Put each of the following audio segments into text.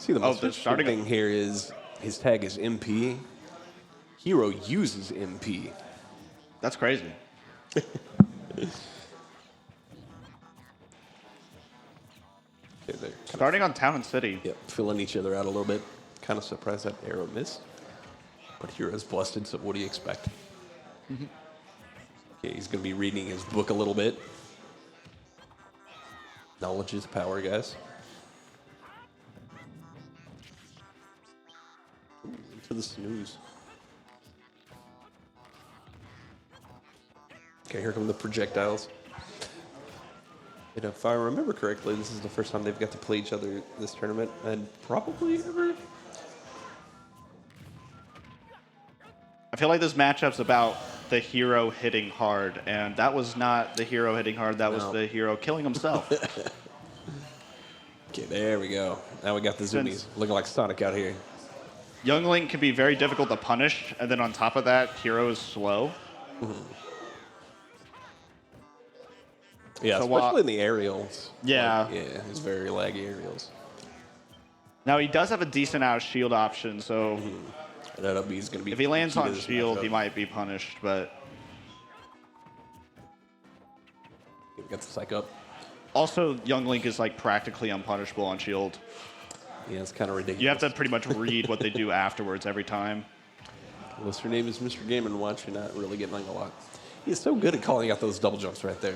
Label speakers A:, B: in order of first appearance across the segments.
A: See, the most interesting thing here is his tag is MP. Hero uses MP.
B: That's crazy. Starting on Town and City.
A: Yep, filling each other out a little bit. Kind of surprised that arrow missed. But Hero's busted, so what do you expect? Okay, he's going to be reading his book a little bit. Knowledge is power, guys. Ooh, into the snooze. Okay, here come the projectiles. And if I remember correctly, this is the first time they've got to play each other this tournament, and probably ever.
B: I feel like this matchup's about the hero hitting hard, and that was not the hero hitting hard. That was the hero killing himself.
A: Okay, there we go. Now we got the zoomies looking like Sonic out here.
B: Young Link can be very difficult to punish, and then on top of that, hero is slow.
A: Yeah, so especially in the aerials.
B: Yeah.
A: Like, yeah, it's very laggy aerials.
B: Now, he does have a decent out shield option, so
A: He's gonna be
B: if he lands on shield, he might be punished, but...
A: We got the psych up.
B: Also, Young Link is like practically unpunishable on shield.
A: Yeah, it's kind of ridiculous.
B: You have to pretty much read what they do afterwards every time.
A: Unless your name is Mr. Game & Watch, you're not really getting like a lot. He's so good at calling out those double jumps right there.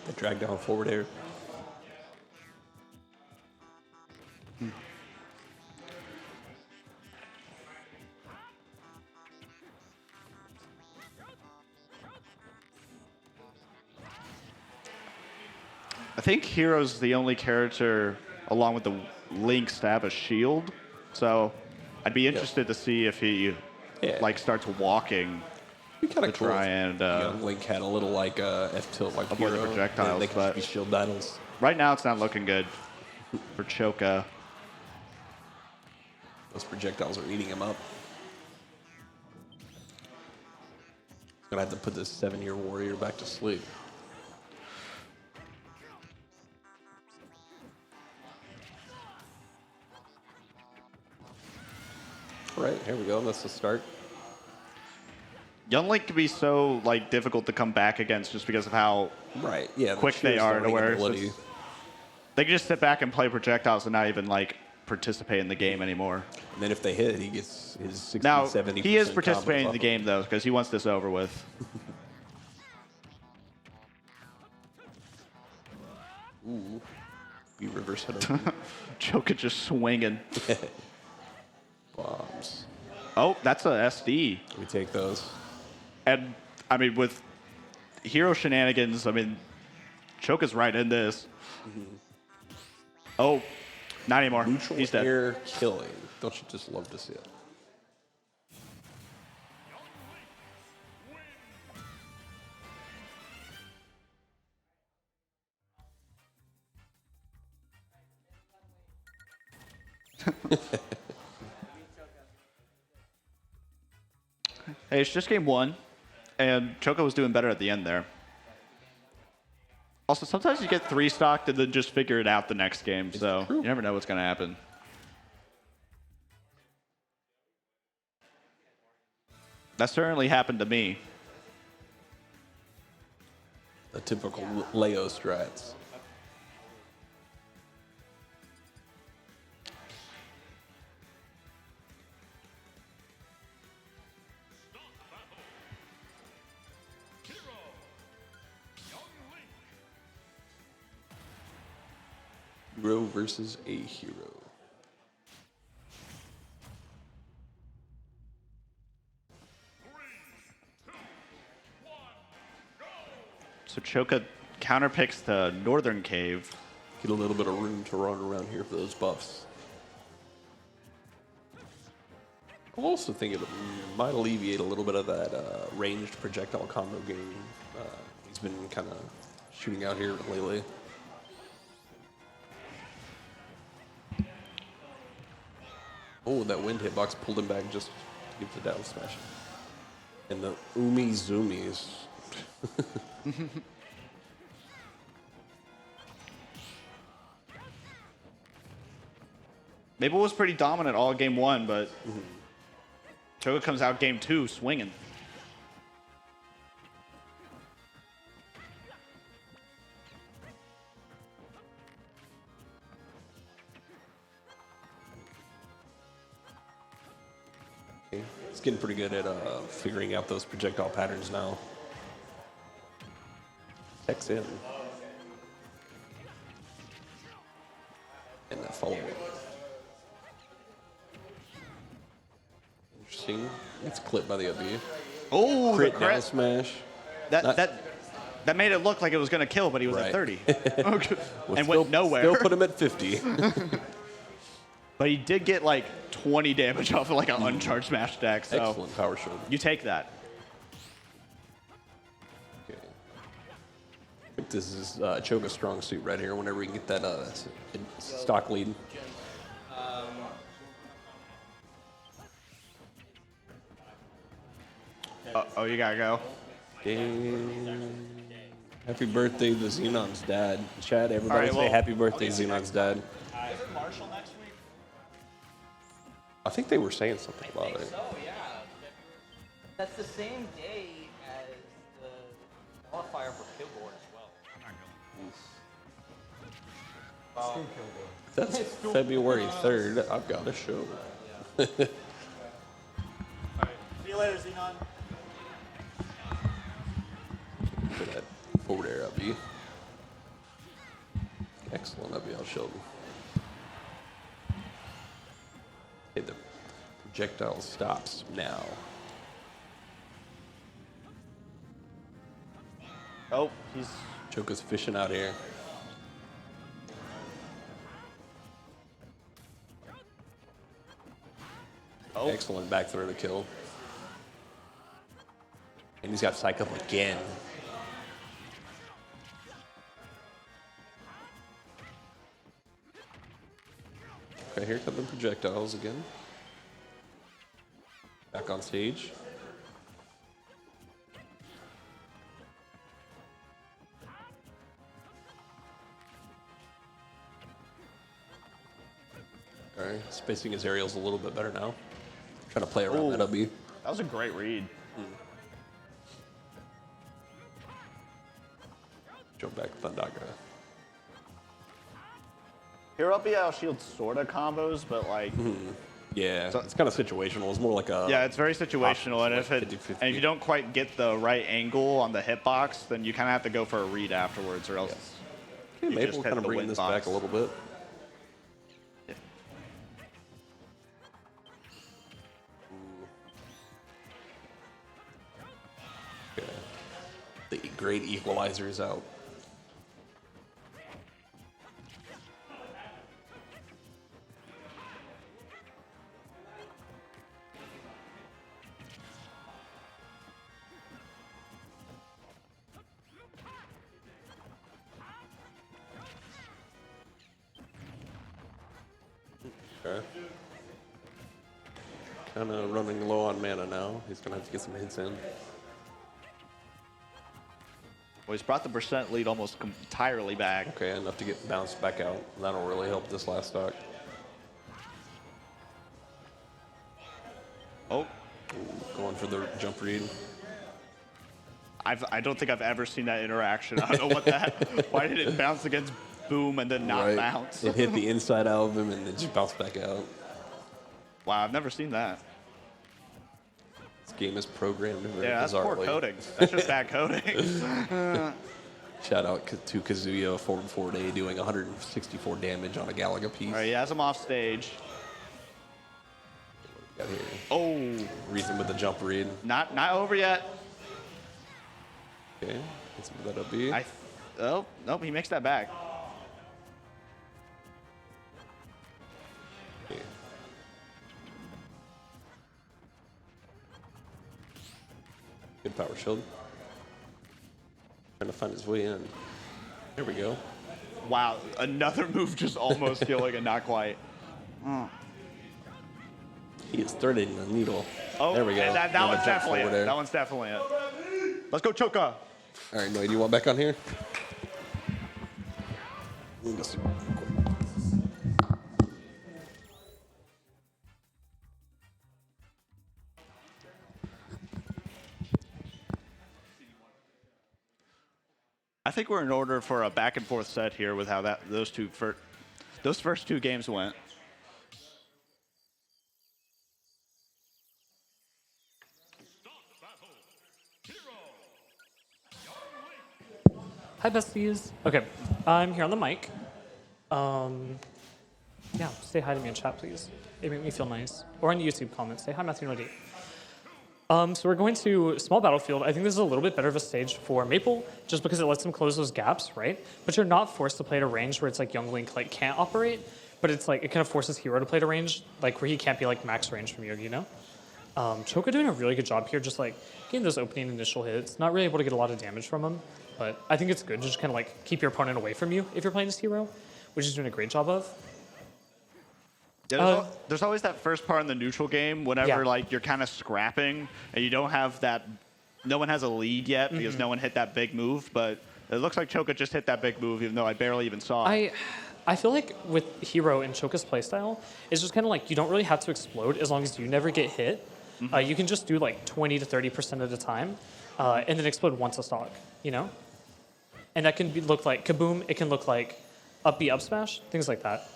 A: They drag down forward air.
B: I think Hero's the only character, along with the Lynx, to have a shield. So I'd be interested to see if he like starts walking.
A: Be kind of cool.
B: Try and
A: Link had a little like F tilt like
B: avoid the projectiles,
A: they could just be shield battles.
B: Right now, it's not looking good for Choka.
A: Those projectiles are eating him up. He's gonna have to put this 7-year warrior back to sleep. All right, here we go. That's the start.
B: Young Link can be so like difficult to come back against just because of how quick they are to where they can just sit back and play projectiles and not even like participate in the game anymore.
A: And then if they hit, he gets his 60,
B: now,
A: 70%.
B: He is participating in the game though because he wants this over with.
A: Ooh, we reverse hit him.
B: Choka just swinging.
A: Bombs.
B: Oh, that's a SD.
A: We take those.
B: And, I mean, with hero shenanigans, I mean, Choka's right in this. Oh, not anymore.
A: Neutral
B: He's dead.
A: air killing. Don't you just love to see it?
B: Hey, it's just game one, and Choka was doing better at the end there. Also, sometimes you get 3-stocked and then just figure it out the next game, so you never know what's going to happen. That certainly happened to me.
A: The typical Leo strats. Hero versus a hero.
B: So Choka counterpicks the Northern Cave.
A: Get a little bit of room to run around here for those buffs. I also think it might alleviate a little bit of that ranged projectile combo game he's been kind of shooting out here lately. Oh, that wind hitbox pulled him back just to give the down smash. And the Umi Zoomies.
B: Mabel was pretty dominant all game 1, but Choka comes out game 2 swinging.
A: He's getting pretty good at figuring out those projectile patterns now. Checks in. And that follow-up. Interesting. It's clipped by the OB.
B: Oh,
A: Crit
B: the
A: down
B: crit.
A: smash.
B: That made it look like it was going to kill, but he was at 30. Okay.
A: Well,
B: And
A: still,
B: went nowhere.
A: Still put him at 50.
B: But he did get like 20 damage off of like an uncharged smash deck. So
A: Excellent power shield.
B: you take that.
A: Okay. I think this is Choka's strong suit right here whenever we can get that stock lead.
B: Oh, you gotta go.
A: Happy birthday to Xenon's dad. Chad, everybody
B: right,
A: say
B: well,
A: happy birthday, Xenon's dad.
C: Is it Marshall next week?
A: I think they were saying something about it.
C: So, yeah. That's the same day as the qualifier for Killboard as well. I'm not going.
A: That's February 3rd. I've got a show.
B: See you later, Xenon.
A: For that forward air up B. Excellent up B out Sheldon. Okay, the projectile stops now.
B: Oh, he's
A: Choka's fishing out here.
B: oh.
A: Excellent back throw to kill. And he's got Psych Up again. Okay, here come the projectiles again. Back on stage. All right, spacing his aerials a little bit better now. Trying to play around
B: Ooh.
A: that up B.
B: That was a great read.
A: Jump back Thundaga.
B: Here up BL Shield sort of combos, but like,
A: Yeah, it's kind of situational. It's more like a
B: yeah, it's very situational. And
A: like
B: if you don't quite get the right angle on the hitbox, then you kind of have to go for a read afterwards, or else.
A: Okay,
B: you
A: maybe
B: just
A: we'll
B: hit
A: kind of
B: the
A: bring
B: win
A: this
B: box.
A: back a little bit. Okay. The great equalizer is out. Okay. Kind of running low on mana now. He's going to have to get some hits in.
B: Well, he's brought the percent lead almost entirely back.
A: Okay, enough to get bounced back out. That'll really help this last stock.
B: Oh,
A: Ooh, going for the jump read.
B: I don't think I've ever seen that interaction. I don't know what that. Why did it bounce against Boom and then not
A: Right.
B: bounce?
A: It hit the inside out of him and then just bounced back out.
B: Wow, I've never seen that.
A: This game is programmed very
B: Yeah, that's poor
A: bizarrely.
B: coding. That's just bad coding.
A: Shout out to Kazuya forward 4-day doing 164 damage on a Galaga piece.
B: All right, he has him off stage.
A: Got here.
B: Oh,
A: Reason with the jump read.
B: not over yet.
A: Okay, get some of that up B.
B: Oh, nope, he makes that back.
A: Okay. Good power shield. Trying to find his way in. There we go.
B: Wow, another move just almost killing and not quite.
A: He is threading the needle.
B: Oh,
A: there we go.
B: That one's definitely it. That one's definitely it. Let's go, Choka.
A: All right, Noe, do you want back on here?
B: I think we're in order for a back and forth set here with how those first two games went.
D: Hi, besties. Okay, I'm here on the mic. Yeah, say hi to me in chat, please. It made me feel nice. Or in YouTube comments, say hi, Matthew Nodi. So we're going to small battlefield. I think this is a little bit better of a stage for Maple, just because it lets him close those gaps, right? But you're not forced to play at a range where it's like Young Link like can't operate, but it's like it kind of forces Hero to play at a range like where he can't be like max range from you know? Choka doing a really good job here, just like getting those opening initial hits. Not really able to get a lot of damage from him, but I think it's good to just kind of like keep your opponent away from you if you're playing this hero, which he's doing a great job of.
B: Yeah, there's always that first part in the neutral game whenever like you're kind of scrapping and you don't have that. No one has a lead yet because no one hit that big move, but it looks like Choka just hit that big move, even though I barely even saw it.
D: I feel like with Hero and Choka's playstyle, it's just kind of like you don't really have to explode as long as you never get hit. You can just do like 20 to 30% at a time, and then explode once a stock, you know? And that can look like kaboom, it can look like up B up smash, things like that.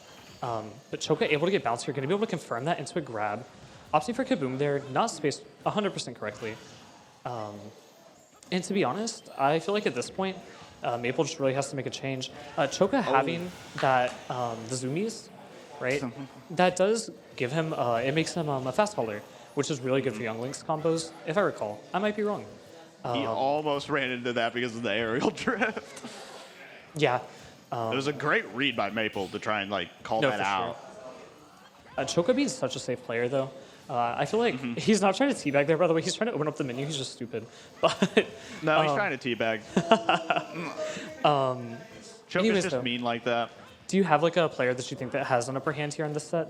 D: But Choka able to get bounced here, going to be able to confirm that into a grab. Opting for kaboom there, not spaced 100% correctly. And to be honest, I feel like at this point, Maple just really has to make a change. Choka having that, the zoomies, right? That does give him, it makes him a fast follower, which is really good for Young Link's combos, if I recall. I might be wrong.
B: He almost ran into that because of the aerial drift.
D: Yeah.
B: It was a great read by Maple to try and like call that out.
D: Sure. Choka being such a safe player, though. I feel like he's not trying to teabag there, by the way. He's trying to open up the menu. He's just stupid. But
B: no, he's trying to teabag. Choka's just mean like that.
D: Do you have like a player that you think that has an upper hand here in this set?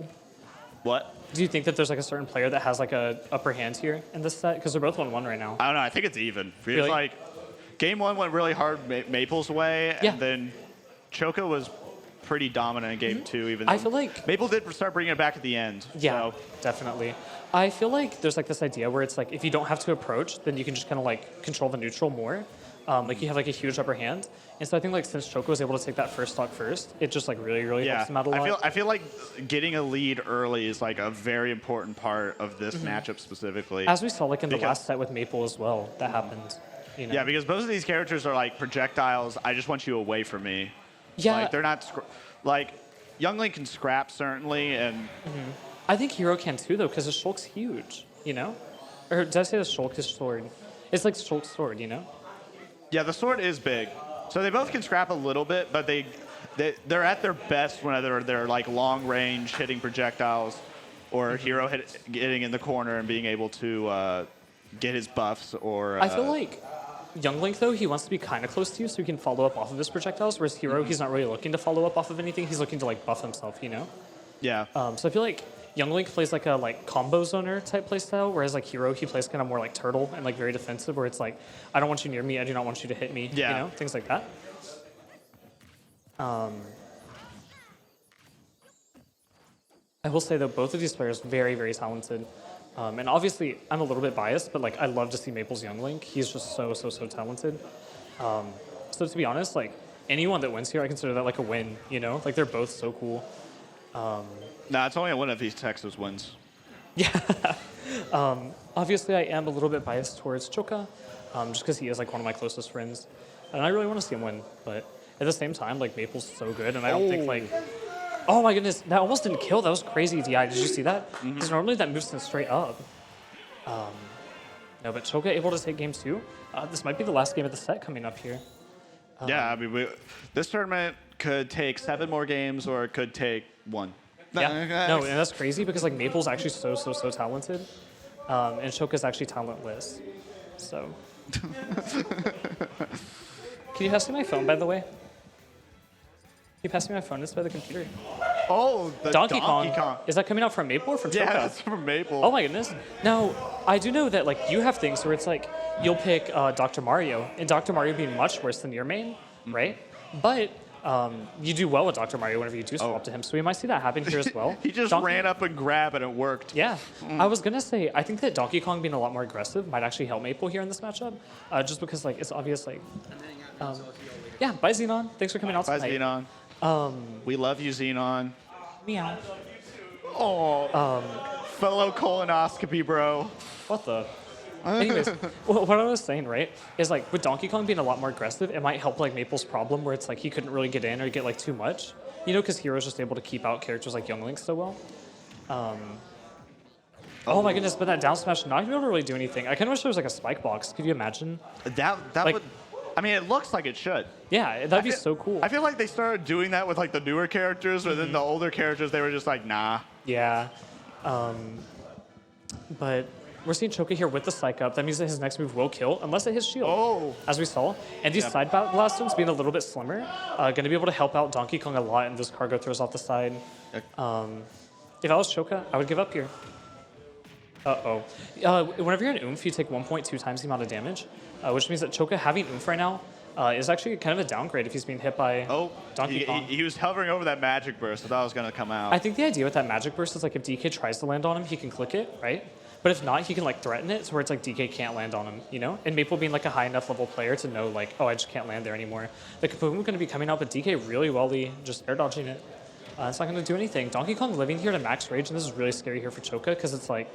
B: What?
D: Do you think that there's like a certain player that has like a upper hand here in this set? Because they're both 1-1 right now.
B: I don't know. I think it's even. Because
D: really?
B: like, game one went really hard Maple's way, and then Choka was pretty dominant in game two. Even
D: I feel like
B: Maple did start bringing it back at the end.
D: Yeah,
B: so.
D: definitely. I feel like there's like this idea where it's like if you don't have to approach, then you can just kind of like control the neutral more. Like you have like a huge upper hand. And so I think like since Choka was able to take that first stock first, it just like really helps him out a lot.
B: I feel like getting a lead early is like a very important part of this matchup specifically.
D: As we saw like in the last set with Maple as well, that happened. You know?
B: Yeah, because both of these characters are like projectiles. I just want you away from me.
D: Yeah.
B: Like they're not like Young Link can scrap certainly, and
D: I think Hero can too though, because his Shulk's huge. You know, or did I say the Shulk? His sword. It's like Shulk's sword. You know.
B: Yeah, the sword is big. So they both can scrap a little bit, but they're at their best whenever they're like long range hitting projectiles, or Hero getting in the corner and being able to get his buffs. Or
D: I feel like Young Link though, he wants to be kind of close to you so he can follow up off of his projectiles. Whereas Hero, he's not really looking to follow up off of anything. He's looking to like buff himself. You know.
B: Yeah.
D: So I feel like Young Link plays like a combo zoner type playstyle, whereas like Hero, he plays kind of more like turtle and like very defensive, where it's like, I don't want you near me, I do not want you to hit me, you know, things like that. I will say though, both of these players very talented, and obviously I'm a little bit biased, but like I love to see Maple's Young Link. He's just so talented. So to be honest, like anyone that wins here, I consider that like a win. You know, like they're both so cool.
B: Nah, it's only a win if these Texas wins.
D: Yeah. Obviously, I am a little bit biased towards Choka, just because he is like one of my closest friends, and I really want to see him win. But at the same time, like Maple's so good, and I don't think like, oh my goodness, that almost didn't kill. That was crazy, Di. Did you see that? Because normally that moves him straight up. No, but Choka able to take game two. This might be the last game of the set coming up here.
B: Yeah, I mean, this tournament could take 7 more games, or it could take 1.
D: Yeah, no, and that's crazy because like Maple's actually so talented, and Choka's actually talentless. So, can you pass me my phone, by the way? Can you pass me my phone? It's by the computer.
B: Oh, the
D: Donkey Kong.
B: Kong.
D: Is that coming out from Maple or from Choka?
B: Yeah, that's from Maple.
D: Oh my goodness. Now, I do know that like you have things where it's like you'll pick Dr. Mario, and Dr. Mario being much worse than your main, right? But you do well with Dr. Mario whenever you do swap to him, so we might see that happen here as well.
B: He just ran up and grabbed, and it worked.
D: Yeah, I was gonna say I think that Donkey Kong being a lot more aggressive might actually help Maple here in this matchup, just because like it's obvious like. Yeah, bye Xenon. Thanks for coming out
B: Bye,
D: tonight.
B: Xenon. We love you, Xenon.
D: Meow.
B: Oh, fellow colonoscopy, bro.
D: What the? Anyways, what I was saying, right, is like with Donkey Kong being a lot more aggressive, it might help like Maple's problem where it's like he couldn't really get in or get like too much, you know, because Hero's just able to keep out characters like Young Link so well. Oh my goodness, but that down smash not gonna be able to really do anything. I kind of wish there was like a spike box. Could you imagine?
B: That
D: Like-
B: would. I mean, it looks like it should.
D: Yeah, that'd be so cool.
B: I feel like they started doing that with like the newer characters, but then the older characters, they were just like, nah.
D: Yeah. But we're seeing Choka here with the psych up. That means that his next move will kill, unless it hits shield,
B: Oh.
D: as we saw. And these side blast stones being a little bit slimmer, going to be able to help out Donkey Kong a lot, and this cargo throws off the side. If I was Choka, I would give up here. Uh-oh. Whenever you're in Oomph, you take 1.2 times the amount of damage, which means that Choka having Oomph right now is actually kind of a downgrade if he's being hit by Donkey Kong.
B: He was hovering over that magic burst. I thought it was going to come out.
D: I think the idea with that magic burst is like if DK tries to land on him, he can click it, right? But if not, he can like threaten it to where it's like DK can't land on him, you know? And Maple being like a high enough level player to know like, oh, I just can't land there anymore. The Kaboom going to be coming out, but DK really wellly just air dodging it. It's not going to do anything. Donkey Kong living here to max rage, and this is really scary here for Choka because it's like,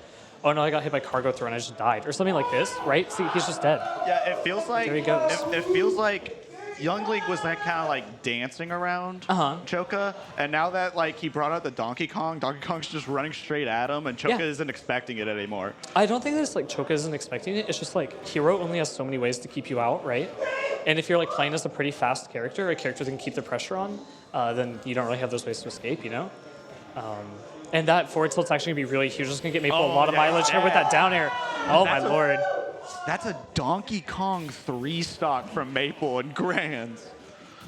D: oh no, I got hit by cargo throw and I just died. Or something like this, right? See, he's just dead.
B: Yeah, it feels like
D: There he goes.
B: It feels like Young Link was that kind of like dancing around Choka, and now that like he brought out the Donkey Kong's just running straight at him, and Choka isn't expecting it anymore.
D: I don't think that it's like Choka isn't expecting it. It's just like Hero only has so many ways to keep you out, right? And if you're like playing as a pretty fast character, a character that can keep the pressure on, then you don't really have those ways to escape, you know? And that forward tilt's actually gonna be really huge. It's gonna get Maple a lot of mileage here with that down air. Oh my lord.
B: That's a Donkey Kong 3 stock from Maple and Grands.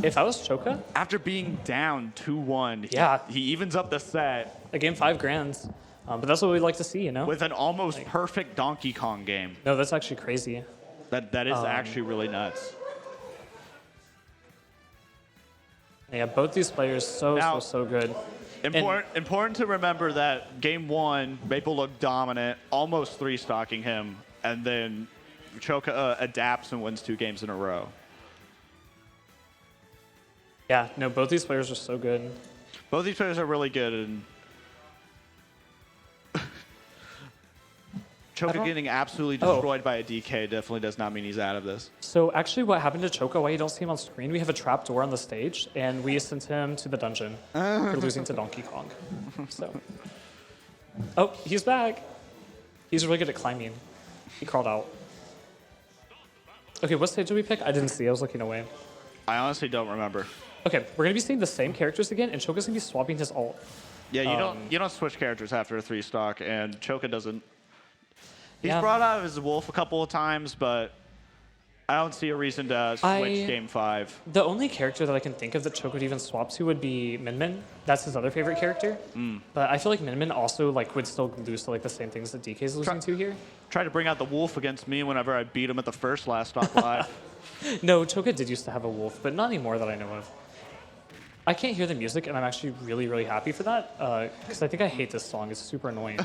D: If I was Choka,
B: After being down 2-1,
D: Yeah.
B: he evens up the set
D: a game 5 grands. But that's what we'd like to see, you know?
B: with an almost perfect Donkey Kong game.
D: No, that's actually crazy.
B: That is actually really nuts.
D: Yeah, both these players so good.
B: Important to remember that game 1, Maple looked dominant, almost 3-stocking him, and then Choka adapts and wins 2 games in a row.
D: Yeah, no, both these players are so good.
B: Both these players are really good, and Choka getting absolutely destroyed by a DK definitely does not mean he's out of this.
D: So actually what happened to Choka, why you don't see him on screen, we have a trap door on the stage, and we sent him to the dungeon for losing to Donkey Kong. So, oh, he's back. He's really good at climbing. He crawled out. Okay, what stage did we pick? I didn't see, I was looking away.
B: I honestly don't remember.
D: Okay, we're gonna be seeing the same characters again, and Choka's gonna be swapping his ult.
B: Yeah, you don't switch characters after a 3-stock, and Choka doesn't. He's
D: Yeah.
B: brought out his wolf a couple of times, but I don't see a reason to switch game 5.
D: The only character that I can think of that Choka would even swap to would be Min Min. That's his other favorite character. But I feel like Min Min also like would still lose to like the same things that DK's losing to here.
B: Tried to bring out the wolf against me whenever I beat him at the first last stock live.
D: No, Choka did used to have a wolf, but not anymore that I know of. I can't hear the music, and I'm actually really, really happy for that, because I think I hate this song. It's super annoying.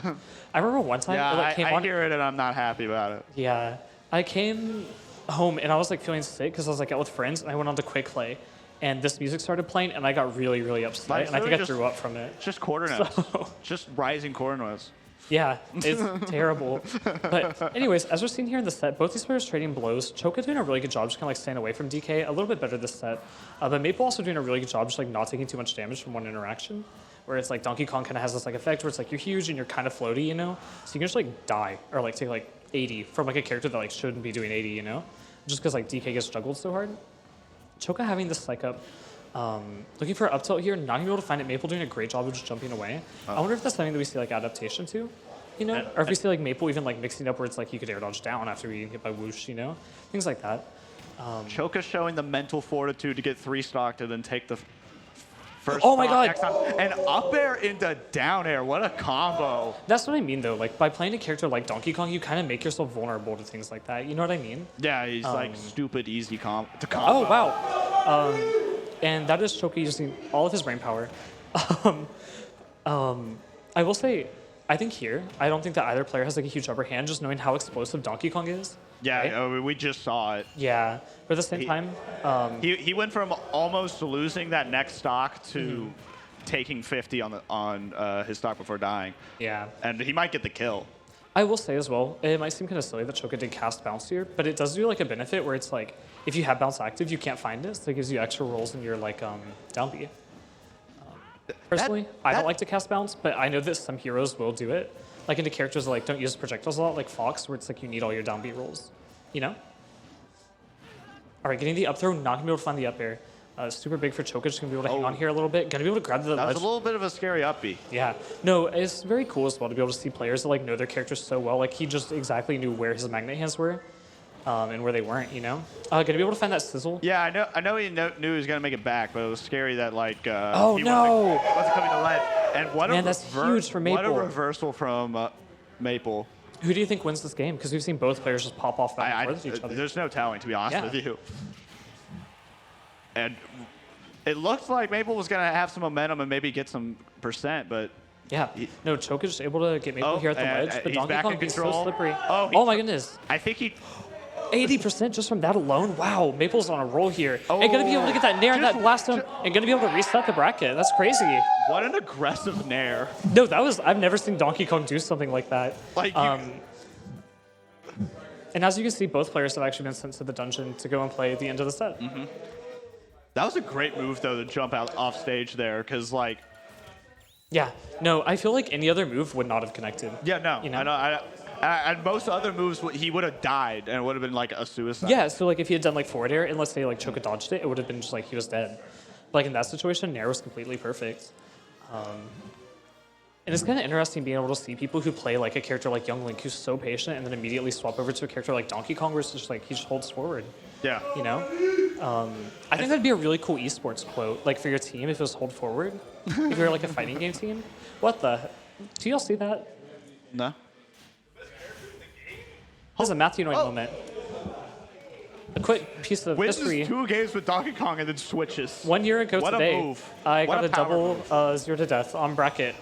D: I remember one time
B: Yeah,
D: it like, came
B: I
D: on.
B: hear it and I'm not happy about it.
D: Yeah, I came home and I was like feeling sick because I was like out with friends, and I went on to Quick Play, and this music started playing, and I got really, really upset,
B: Like,
D: and I
B: so
D: think I
B: just-
D: threw up from it.
B: It's just quarter notes.
D: So-
B: Just rising quarter notes.
D: Yeah, it's terrible. But anyways, as we're seeing here in the set, both these players trading blows. Choka doing a really good job just kind of like staying away from DK, a little bit better this set. But Maple also doing a really good job just like not taking too much damage from one interaction. Where it's like Donkey Kong kind of has this like effect where it's like you're huge and you're kind of floaty, you know? So you can just like die or like take like 80 from like a character that like shouldn't be doing 80, you know? Just because like DK gets juggled so hard. Choka having this psych up. Looking for an up tilt here, not gonna be able to find it. Maple doing a great job of just jumping away. I wonder if that's something that we see like adaptation to, you know? Or if we see like Maple even like mixing up where it's like you could air dodge down after being hit by whoosh, you know? Things like that.
B: Choka showing the mental fortitude to get 3-stocked and then take the First
D: Oh my
B: stock,
D: God.
B: next time. And up air into down air. What a combo.
D: That's what I mean, though. Like, by playing a character like Donkey Kong, you kind of make yourself vulnerable to things like that. You know what I mean?
B: Yeah, he's like stupid easy to combo.
D: Oh, wow. And that is Choka using all of his brain power. I will say, I think here, I don't think that either player has like a huge upper hand, just knowing how explosive Donkey Kong is.
B: Yeah,
D: right?
B: we just saw it.
D: Yeah, but at the same time,
B: He went from almost losing that next stock to taking 50 on his stock before dying.
D: yeah.
B: And he might get the kill.
D: I will say as well, it might seem kind of silly that Choka did cast bounce here, but it does do like a benefit where it's like, if you have bounce active, you can't find it, so it gives you extra rolls in your like down B. Personally, I don't like to cast bounce, but I know that some heroes will do it. Like into characters that like don't use projectiles a lot, like Fox, where it's like you need all your down B rolls. You know? All right, getting the up throw, not gonna be able to find the up air. Super big for Choka, just gonna be able to hang on here a little bit. Gonna be able to grab the
B: That
D: ledge.
B: was a little bit of a scary up B.
D: Yeah. No, it's very cool as well to be able to see players that like know their characters so well. Like he just exactly knew where his magnet hands were, and where they weren't. You know. Gonna be able to find that sizzle.
B: Yeah, I know he knew he was gonna make it back, but it was scary that like
D: Oh,
B: he
D: no.
B: wasn't coming to ledge. And what
D: Man,
B: a
D: that's huge for
B: What a
D: Maple.
B: reversal from Maple.
D: Who do you think wins this game? Because we've seen both players just pop off back and forth with each other.
B: There's no telling, to be honest
D: Yeah.
B: with you. And it looked like Maple was gonna have some momentum and maybe get some percent, but
D: Yeah. No, Choka is able to get Maple here at the
B: and,
D: ledge, but
B: he's
D: Donkey
B: back
D: Kong
B: in
D: is so
B: control.
D: slippery.
B: Oh,
D: Oh my goodness.
B: I think he
D: 80% just from that alone. Wow, Maple's on a roll here. And gonna be able to get that nair and that blast him, and gonna be able to reset the bracket. That's crazy.
B: what an aggressive nair.
D: No, I've never seen Donkey Kong do something like that.
B: Like
D: And as you can see, both players have actually been sent to the dungeon to go and play at the end of the set.
B: that was a great move though to jump out off stage there, because like
D: Yeah. No, I feel like any other move would not have connected.
B: yeah, no,
D: You know?
B: I know. And most other moves, he would have died, and it would have been like a suicide.
D: Yeah, so like if he had done like forward air, and let's say like Choka dodged it, it would have been just like he was dead. But like in that situation, Nair was completely perfect. And it's kind of interesting being able to see people who play like a character like Young Link, who's so patient, and then immediately swap over to a character like Donkey Kong, where it's just like he just holds forward.
B: Yeah.
D: You know, I think that'd be a really cool esports quote, like for your team, if it was hold forward. If you're like a fighting game team, what the? Do y'all see that?
B: No.
D: This is a Matthew Noy moment. A quick piece of
B: Wins
D: history.
B: 2 games with Donkey Kong and then switches.
D: 1 year ago
B: What a
D: today,
B: move.
D: I
B: What
D: got
B: a
D: a
B: power
D: double
B: move.
D: 0 to death on bracket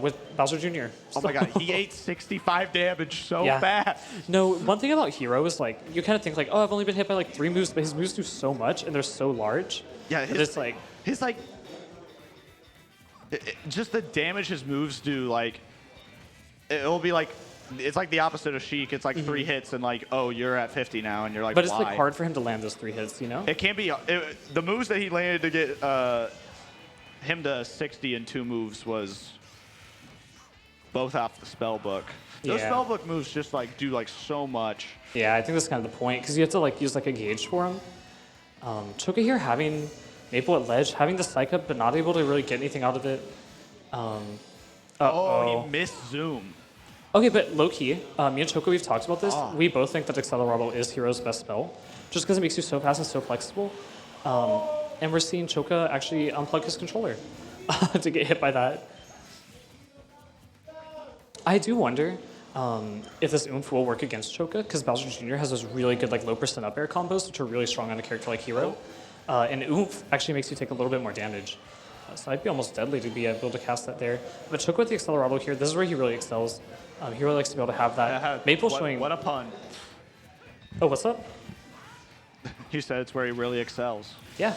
D: with Bowser Jr.
B: Oh my god, he ate 65 damage so
D: Yeah.
B: fast.
D: No, one thing about Hero is like you kind of think like, oh, I've only been hit by like 3 moves, but his moves do so much and they're so large.
B: Yeah,
D: that it's like
B: his like just the damage his moves do, like it'll be like it's like the opposite of Sheik. It's like 3 hits and like, oh, you're at 50 now, and you're like,
D: but it's
B: why?
D: like hard for him to land those 3 hits, you know?
B: It can't be the moves that he landed to get him to 60 in 2 moves was both off the spell book. Those
D: Yeah.
B: spell book moves just like do like so much.
D: Yeah, I think that's kind of the point because you have to like use like a gauge for him. Choka here having Maple at ledge, having the psych up, but not able to really get anything out of it.
B: Oh, he missed zoom.
D: Okay, but low key, me and Choka, we've talked about this. We both think that Accelerado is Hero's best spell, just because it makes you so fast and so flexible. And we're seeing Choka actually unplug his controller to get hit by that. I do wonder if this oomph will work against Choka, because Bowser Jr. has those really good like low percent up air combos, which are really strong on a character like Hero. And oomph actually makes you take a little bit more damage. So I'd be almost deadly to be able to cast that there. But Choka with the Accelerado here, this is where he really excels. He really likes to be able to have that. Maple showing.
B: What a pun.
D: Oh, what's up?
B: He said it's where he really excels.
D: Yeah.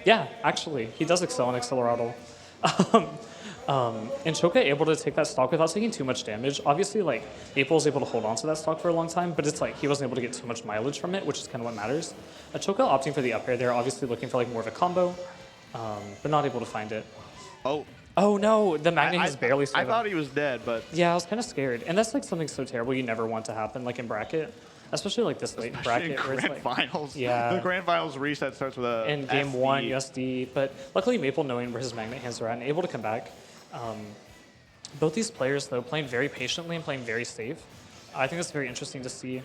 D: Yeah, actually, he does excel in Accelerado. And Choka able to take that stock without taking too much damage. Obviously, like, Maple was able to hold on to that stock for a long time, but it's like he wasn't able to get too much mileage from it, which is kind of what matters. Choka opting for the up air there, obviously looking for like more of a combo, but not able to find it.
B: Oh.
D: Oh no, the magnet is barely
B: I thought he was dead, but
D: yeah, I was kind of scared. And that's like something so terrible you never want to happen, like in bracket. Especially like this late in bracket.
B: in
D: where
B: grand
D: it's like,
B: finals.
D: Yeah.
B: The grand finals reset starts with a
D: in game
B: SD.
D: 1 USD, but luckily Maple knowing where his magnet hands are at and able to come back. Both these players though playing very patiently and playing very safe. I think that's very interesting to see.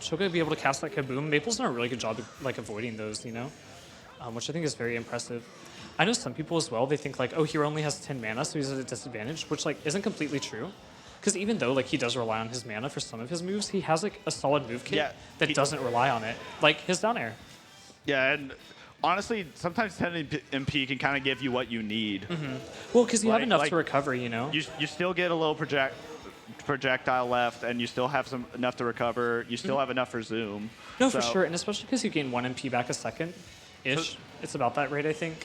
D: Choka be able to cast that kaboom. Maple's done a really good job of like avoiding those, you know, which I think is very impressive. I know some people as well, they think like, oh, Hero only has 10 mana, so he's at a disadvantage, which like isn't completely true. Because even though like he does rely on his mana for some of his moves, he has like a solid move kit that doesn't rely on it, like his down air.
B: Yeah, and honestly, sometimes 10 MP can kind of give you what you need.
D: Well, because you have enough to recover, you know?
B: You still get a little projectile left, and you still have enough to recover. You still have enough for zoom.
D: No, for sure, and especially because you gain 1 MP back a second-ish. So, it's about that rate, I think.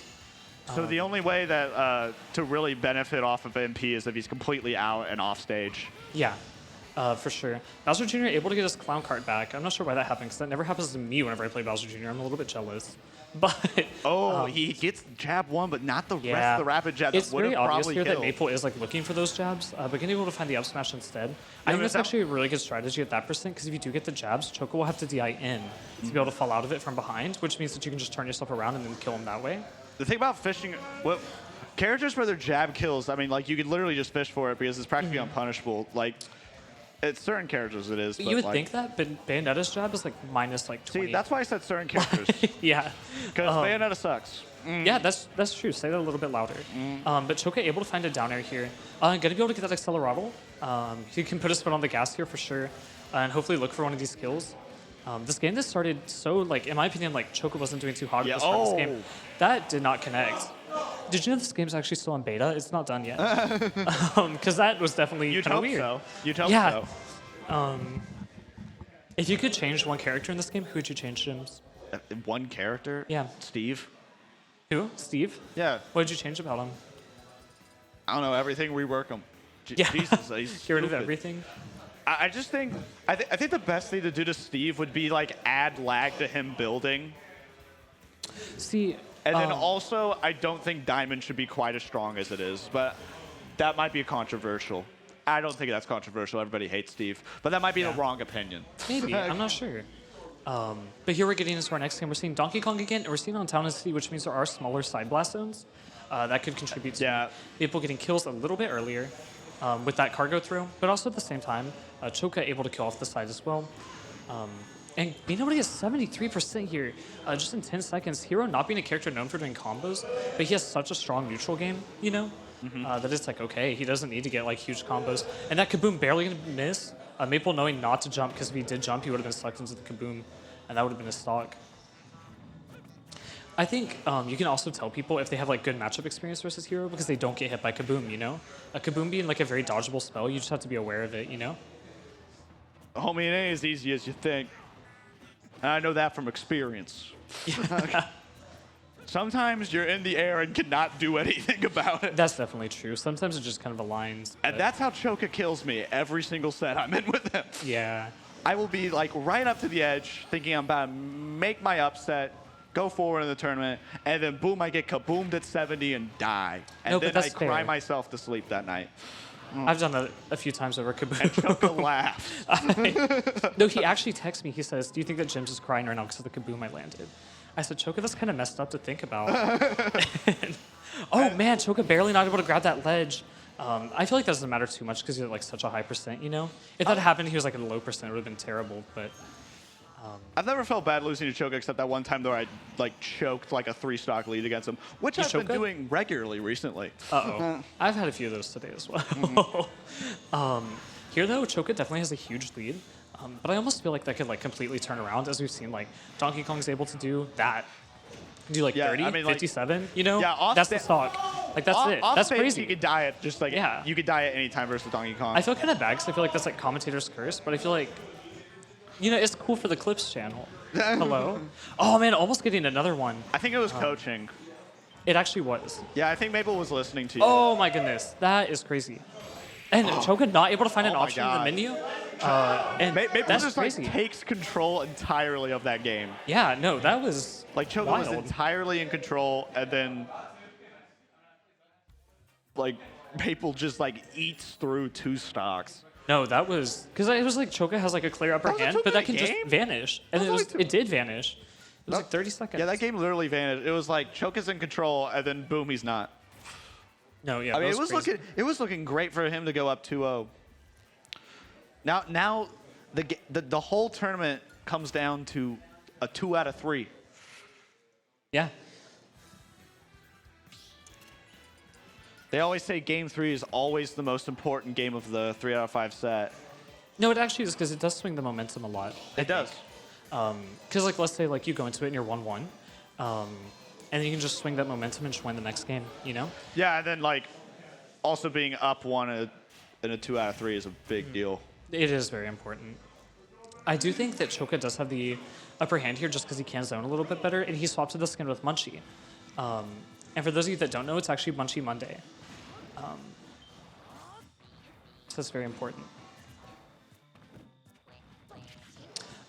B: So the only way that to really benefit off of MP is if he's completely out and off stage.
D: Yeah, for sure. Bowser Jr. able to get his clown cart back. I'm not sure why that happened, because that never happens to me whenever I play Bowser Jr. I'm a little bit jealous. But
B: he gets jab 1, but not the rest of the rapid jab.
D: It's very obvious here
B: killed.
D: that Maple is like looking for those jabs, but getting able to find the up smash instead. I think that's actually a really good strategy at that percent, because if you do get the jabs, Choka will have to DI in to be able to fall out of it from behind, which means that you can just turn yourself around and then kill him that way.
B: The thing about fishing, characters where they're jab kills, I mean, like you could literally just fish for it because it's practically unpunishable. Like, it's certain characters it is. But
D: you would
B: like,
D: think that, but Bayonetta's jab is like minus like 20.
B: See, that's why I said certain characters.
D: Yeah.
B: Because Bayonetta sucks.
D: Yeah, that's true. Say that a little bit louder. But Choka able to find a down air here. Gonna be able to get that Accelerado. He can put his foot on the gas here for sure, and hopefully look for one of these kills. This game that started so, like, in my opinion, like, Choka wasn't doing too hot at the start of this game. That did not connect. Did you know this game's actually still on beta? It's not done yet. Because that was definitely kind of weird.
B: You'd hope so.
D: If you could change one character in this game, who would you change, James?
B: One character?
D: Yeah.
B: Steve.
D: Who? Steve?
B: Yeah.
D: What did you change about him?
B: I don't know. Everything. Rework him.
D: Yeah.
B: Jesus, he's
D: Get rid of everything.
B: I just think I think the best thing to do to Steve would be like add lag to him building.
D: See,
B: and then also I don't think Diamond should be quite as strong as it is, but that might be controversial. I don't think that's controversial. Everybody hates Steve, but that might be the wrong opinion.
D: Maybe. I'm not sure. But here we're getting into our next game. We're seeing Donkey Kong again, and we're seeing on Town and City, which means there are smaller side blast zones that could contribute to people getting kills a little bit earlier with that cargo throw, but also at the same time, Choka able to kill off the side as well. And being able to get 73% here just in 10 seconds. Hero not being a character known for doing combos, but he has such a strong neutral game, you know, that it's like, okay, he doesn't need to get like huge combos. And that Kaboom barely gonna miss. Maple knowing not to jump, because if he did jump, he would have been sucked into the Kaboom, and that would have been his stock. I think you can also tell people if they have like good matchup experience versus Hero because they don't get hit by Kaboom, you know? A Kaboom being like a very dodgeable spell, you just have to be aware of it, you know?
B: Homie, it ain't as easy as you think. And I know that from experience. Sometimes you're in the air and cannot do anything about it.
D: That's definitely true. Sometimes it just kind of aligns.
B: And that's how Choka kills me every single set I'm in with him.
D: Yeah.
B: I will be like right up to the edge thinking I'm about to make my upset, go forward in the tournament, and then boom, I get kaboomed at 70 and die. And then I cry myself to sleep that night.
D: I've done that a few times over Kaboom.
B: And Choka laughs.
D: No, he actually texts me. He says, do you think that Jim's is crying right now because of the Kaboom I landed? I said, Choka, that's kind of messed up to think about. Oh, man, Choka barely not able to grab that ledge. I feel like that doesn't matter too much because he's at like such a high percent, you know? If that happened, he was like at a low percent, it would have been terrible, but...
B: I've never felt bad losing to Choka except that one time though I like choked like a 3-stock lead against him, which I've been doing regularly recently.
D: I've had a few of those today as well. Here though, Choka definitely has a huge lead, but I almost feel like that could like completely turn around, as we've seen like Donkey Kong's able to do that. Do like 30, I mean, 57, you know?
B: Yeah,
D: that's the stock. Like that's it. That's crazy.
B: You could die at just like you could die at any time versus Donkey Kong.
D: I feel kind of bad because I feel like that's like commentator's curse, but I feel like, you know, it's cool for the Clips channel. Hello? Oh, man, almost getting another one.
B: I think it was coaching.
D: It actually was.
B: Yeah, I think Maple was listening to you.
D: Oh, my goodness. That is crazy. And Choka not able to find an option in the menu. And
B: Maple
D: that's
B: just
D: crazy.
B: like takes control entirely of that game.
D: Yeah, no, that was
B: like Choka was entirely in control, and then like Maple just like eats through 2 stocks.
D: No, that was because it was like Choka has like a clear upper hand, but that can just vanish, and it did vanish. It was like 30 seconds.
B: Yeah, that game literally vanished. It was like Choka's in control, and then boom, he's not.
D: No, yeah,
B: I mean, it was looking great for him to go up 2-0. Now the whole tournament comes down to a 2 out of 3.
D: Yeah.
B: They always say game 3 is always the most important game of the 3 out of 5 set.
D: No, it actually is because it does swing the momentum a lot.
B: It does.
D: Because like let's say like you go into it and you're 1-1, and then you can just swing that momentum and just win the next game. You know?
B: Yeah, and then like also being up 1 in a 2 out of 3 is a big deal.
D: It is very important. I do think that Choka does have the upper hand here just because he can zone a little bit better, and he swapped to the skin with Munchie. And for those of you that don't know, it's actually Munchie Monday. So that's very important.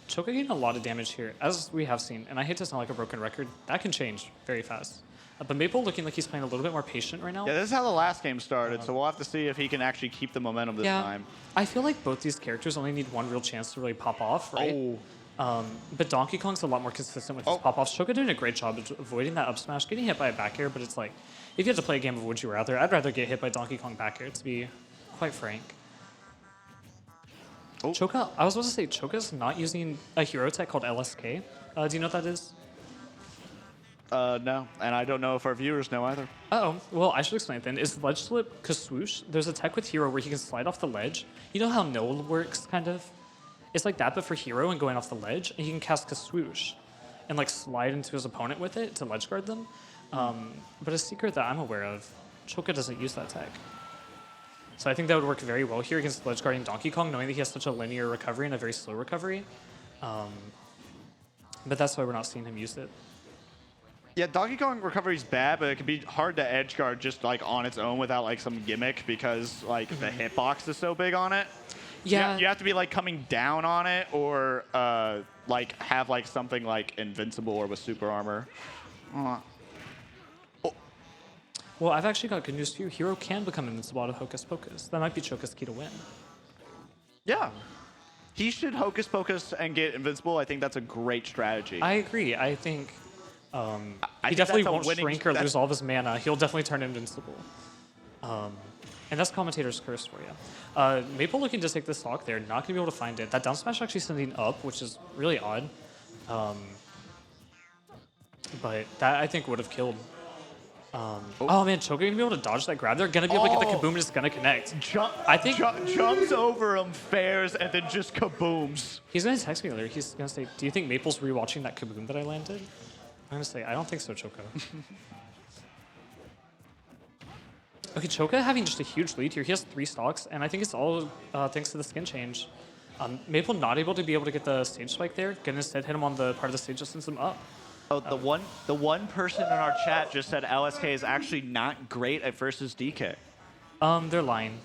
D: Choka getting a lot of damage here, as we have seen, and I hate to sound like a broken record, that can change very fast. But Maple looking like he's playing a little bit more patient right now.
B: Yeah, this is how the last game started, so we'll have to see if he can actually keep the momentum this time.
D: I feel like both these characters only need one real chance to really pop off, right? But Donkey Kong's a lot more consistent with his pop-offs. Choka doing a great job of avoiding that up smash, getting hit by a back air, but it's like, if you had to play a game of Would You Rather, I'd rather get hit by Donkey Kong back air, to be quite frank. Choka, I was about to say, Choka's not using a hero tech called LSK. Do you know what that is?
B: No, and I don't know if our viewers know either.
D: Uh-oh, well, I should explain it then. Is Ledge Slip Kaswoosh? There's a tech with Hero where he can slide off the ledge. You know how Null works, kind of? It's like that, but for Hero and going off the ledge, and he can cast Kaswoosh and like slide into his opponent with it to ledge guard them. But a secret that I'm aware of, Choka doesn't use that tech. So I think that would work very well here against ledge guarding Donkey Kong, knowing that he has such a linear recovery and a very slow recovery. But that's why we're not seeing him use it.
B: Yeah, Donkey Kong recovery's bad, but it can be hard to edge guard just like on its own without like some gimmick because like the hitbox is so big on it.
D: Yeah.
B: You have to be like coming down on it or like have like something like invincible or with super armor.
D: Well, I've actually got good news for you. Hero can become invincible out of Hocus Pocus. That might be Choka's key to win.
B: Yeah. He should Hocus Pocus and get invincible. I think that's a great strategy.
D: I agree. I think he
B: think
D: definitely
B: that's a
D: won't
B: winning-
D: shrink or lose all of his mana. He'll definitely turn invincible. And that's Commentator's Curse for you. Maple looking to take the stock there, not going to be able to find it. That down smash actually sending up, which is really odd. But that, I think, would have killed. Oh man, Choka gonna be able to dodge that grab. They're gonna be able to get the kaboom and it's gonna connect. I think
B: jumps over him, fares, and then just kabooms.
D: He's gonna text me later. He's gonna say, "Do you think Maple's rewatching that kaboom that I landed?" I'm gonna say, "I don't think so, Choka." Okay, Choka having just a huge lead here. He has 3 stocks, and I think it's all thanks to the skin change. Maple not able to be able to get the stage spike there. Gonna instead hit him on the part of the stage that sends him up.
B: Oh, the one person in our chat just said LSK is actually not great at versus DK.
D: They're lying.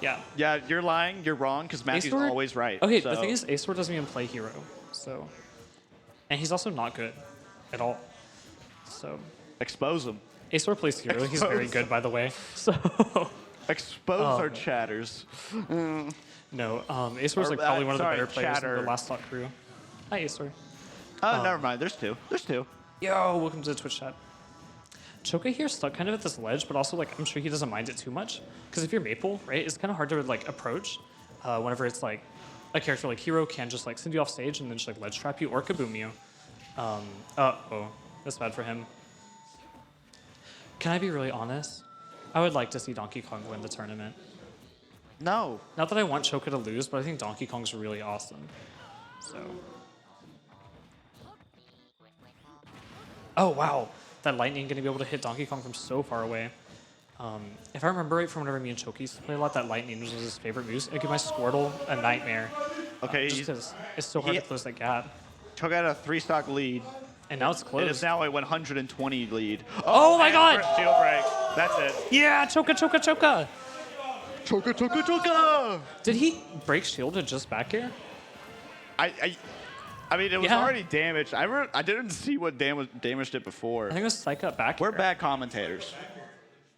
D: Yeah.
B: Yeah, you're lying. You're wrong because Matthew's always right.
D: Okay,
B: so.
D: the thing is, Aceward doesn't even play hero, so, and he's also not good at all. So
B: Expose him.
D: Aceward plays hero. He's very good, by the way. So
B: expose our chatters.
D: No, Aceward's like probably one of the better players in the last stock crew. Hi, Aceward.
B: Oh, never mind. There's 2. There's 2.
D: Yo, welcome to the Twitch chat. Choka here stuck kind of at this ledge, but also like I'm sure he doesn't mind it too much. Because if you're Maple, right, it's kind of hard to like approach whenever it's like a character like Hero can just like send you off stage and then just like ledge trap you or kaboom you. Oh, that's bad for him. Can I be really honest? I would like to see Donkey Kong win the tournament.
B: No.
D: Not that I want Choka to lose, but I think Donkey Kong's really awesome. So. Oh, wow. That lightning going to be able to hit Donkey Kong from so far away. If I remember right from whenever me and Choki used to play a lot, that lightning was his favorite move. It gave my Squirtle a nightmare.
B: Okay.
D: Just because it's so hard to close that gap.
B: Took out a 3-stock lead.
D: And now it's closed.
B: It is now a 120 lead.
D: Oh my god!
B: Shield break. That's it.
D: Yeah, Choka, Choka, Choka!
B: Choka, Choka, Choka!
D: Did he break shield to just back air?
B: I mean, it was already damaged. I didn't see what damaged it before.
D: I think it was psych up back
B: We're
D: air.
B: bad commentators.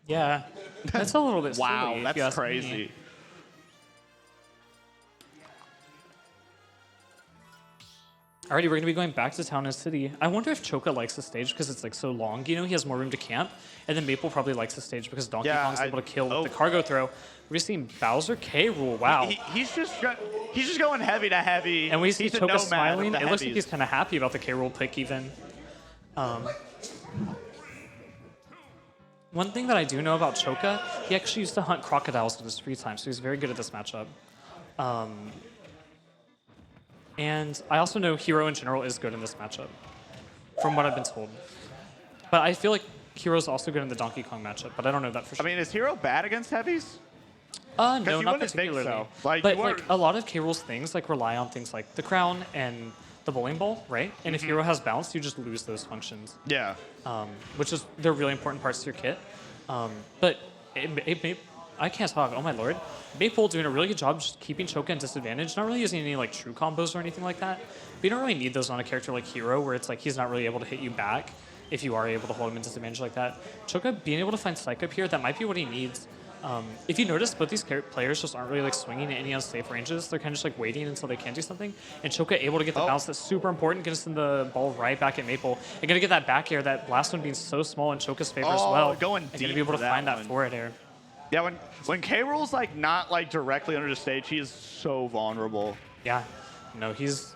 D: Yeah. That's a little bit
B: Wow,
D: silly, if you
B: that's
D: ask me.
B: crazy.
D: Alrighty, we're gonna be going back to Town and City. I wonder if Choka likes the stage because it's like so long. You know, he has more room to camp. And then Maple probably likes the stage because Donkey Kong's able to kill with the cargo throw. We're just seeing Bowser K rule. Wow.
B: He's just going heavy to heavy.
D: And we see Choka smiling. It looks like
B: heavies.
D: he's kind of happy about the K rule pick even. One thing that I do know about Choka, he actually used to hunt crocodiles in his free time, so he's very good at this matchup. And I also know Hero in general is good in this matchup, from what I've been told. But I feel like Hero's also good in the Donkey Kong matchup, but I don't know that for sure.
B: I mean, is Hero bad against heavies?
D: No,
B: you
D: not
B: wouldn't think
D: particularly.
B: so. Like,
D: but
B: you
D: like a lot of K. Rool's things like rely on things like the crown and the bowling ball, right? And if Hero has bounce, you just lose those functions.
B: Yeah.
D: Which is they're really important parts to your kit. But I can't talk. Oh my lord, Maple doing a really good job just keeping Choka in disadvantage. Not really using any like true combos or anything like that. But you don't really need those on a character like Hero, where it's like he's not really able to hit you back if you are able to hold him in disadvantage like that. Choka being able to find Psych up here, that might be what he needs. If you notice, both these players just aren't really like swinging at any unsafe ranges. They're kind of just like waiting until they can do something. And Choka able to get the bounce that's super important, get us in the ball right back at Maple. And gonna get that back air, that last one being so small in Choka's favor as well.
B: Going
D: and
B: deep
D: gonna be able to find that forward air.
B: Yeah, when K. Rool's like not like directly under the stage, he is so vulnerable.
D: Yeah, no, he's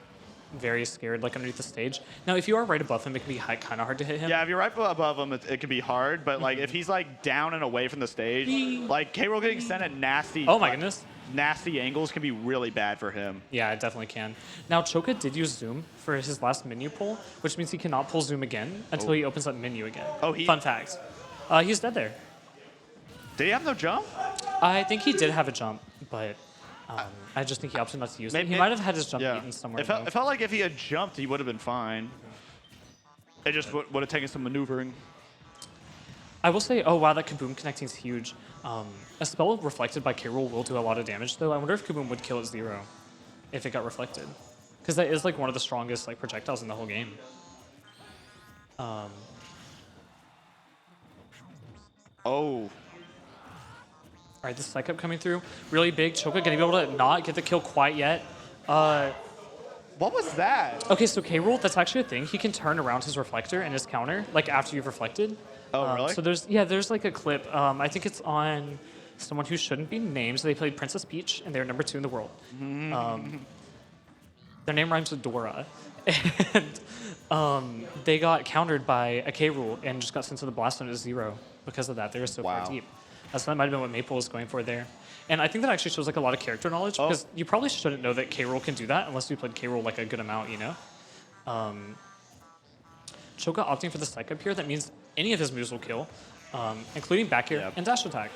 D: very scared like underneath the stage. Now, if you are right above him, it can be kind of hard to hit him.
B: Yeah, if you're right above him, it can be hard. But like if he's like down and away from the stage, like K. Rool getting sent at nasty.
D: Oh my goodness.
B: Nasty angles can be really bad for him.
D: Yeah, it definitely can. Now, Choka did use Zoom for his last menu pull, which means he cannot pull Zoom again until he opens up menu again. Fun fact. He's dead there.
B: Did he have no jump?
D: I think he did have a jump, but I just think he opted not to use it. He might have had his jump eaten somewhere.
B: It felt like if he had jumped, he would have been fine. It just would have taken some maneuvering.
D: I will say, oh wow, that Kaboom connecting is huge. A spell reflected by K. Rool will do a lot of damage, though. I wonder if Kaboom would kill at 0 if it got reflected, because that is like one of the strongest like projectiles in the whole game.
B: Oh.
D: All right, the Psych Up coming through. Really big. Choka gonna be able to not get the kill quite yet.
B: What was that?
D: Okay, so K. Rool, that's actually a thing. He can turn around his reflector and his counter, like after you've reflected.
B: Oh, really?
D: So there's like a clip. I think it's on someone who shouldn't be named. So they played Princess Peach, and they're #2 in the world. Their name rhymes with Dora. And they got countered by a K. Rool and just got sent to the blast zone at 0 because of that. They were so far deep. So that might have been what Maple was going for there. And I think that actually shows like a lot of character knowledge, because you probably shouldn't know that K. Rool can do that unless you played K. Rool like a good amount, you know? Choka opting for the Psych Up here, that means any of his moves will kill, including back air and dash attack.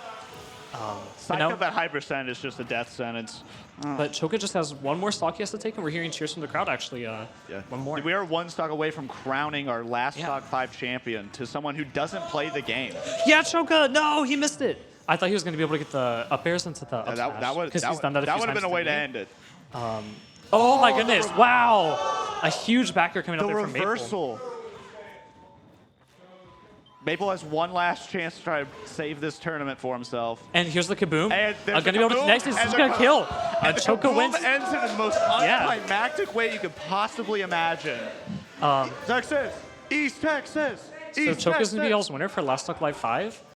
B: Psych Up at high percent is just a death sentence.
D: But Choka just has one more stock he has to take, and we're hearing cheers from the crowd actually. One more.
B: We are one stock away from crowning our last stock 5 champion to someone who doesn't play the game.
D: Yeah, Choka! No, he missed it. I thought he was going to be able to get the up airs into the up smash,
B: that would have been a way to end it.
D: Oh my goodness! Wow, a huge backer coming up there from Maple.
B: The reversal. Maple has one last chance to try to save this tournament for himself.
D: And here's the Kaboom.
B: And
D: I'm going to be able to connect this. This is going to kill.
B: And
D: Choka wins.
B: Ends in the most unclimactic way you could possibly imagine. Texas! East Texas!
D: So Choka's going to be y'all's winner for Last Stock Live 5.